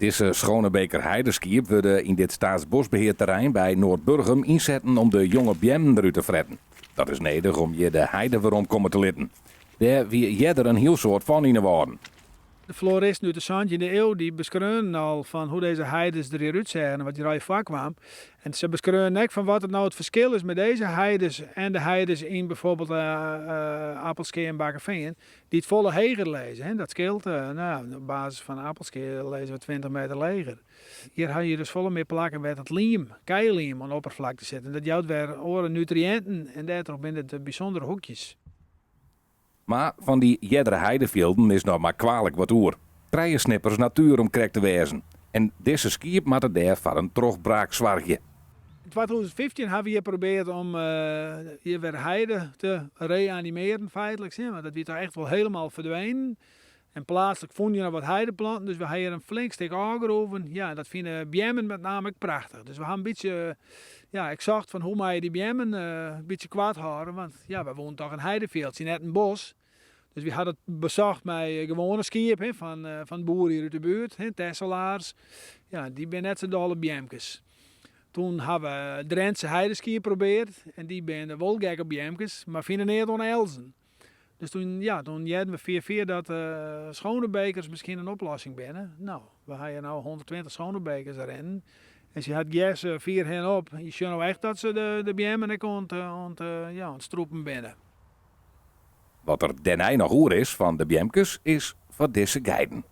Deze Schonebeker heideskiep worden in dit staatsbosbeheerterrein bij Noordburgum inzetten om de jonge bjemmen eruit te fretten. Dat is nodig om je de heide weer komen te litten. Daar wie jeder een heel soort van in de worden. De floristen uit de 17e eeuw die beschreven al van hoe deze heides eruit zagen en wat die rij kwam. En ze beschreven ook van wat het nou het verschil is met deze heides en de heides in bijvoorbeeld Appelskee en Bakkeveen, die het volle heger lezen. Hè. Dat scheelt, op basis van Appelskee lezen we 20 meter leger. Hier had je dus volle meer plakken met het liem, keiliem aan de oppervlakte zitten. Dat jouwt weer oren nutriënten en daardoor binnen de bijzondere hoekjes. Maar van die jeddere heidevelden is nog maar kwalijk wat oer. Treiensnippers natuur om krek te wezen. En deze skiep moet er daar van een trogbraak zwargje. In 2015 hebben we hier geprobeerd om hier weer heide te reanimeren feitelijk. Maar dat werd toch echt wel helemaal verdwenen. En plaatselijk vond je nog wat heideplanten, dus we hebben hier een flink stuk aangeroven. Ja, dat vinden bjemmen met name ook prachtig. Dus we hebben een beetje, ik zag van hoe mag je die bjemmen een beetje kwaad houden. Want ja, we wonen toch een heideveldje, net een bos. Dus we hadden het bezocht met gewone skiep van boeren hier uit de buurt, tesselaars. Ja, die ben net zo dolle bjemkes. Toen hebben we Drentse heideskiën geprobeerd en die ben wel gek op bjemkes, maar vinden niet aan elzen. Dus toen hadden we via dat Schonebekers misschien een oplossing binnen. Nou, we hebben nu 120 Schonebekers erin. En ze had gas 4 hen op. Je ziet nou echt dat ze de bjemmen ontstroepen binnen. Wat er denij nog oer is van de bjemkes is van deze geiden.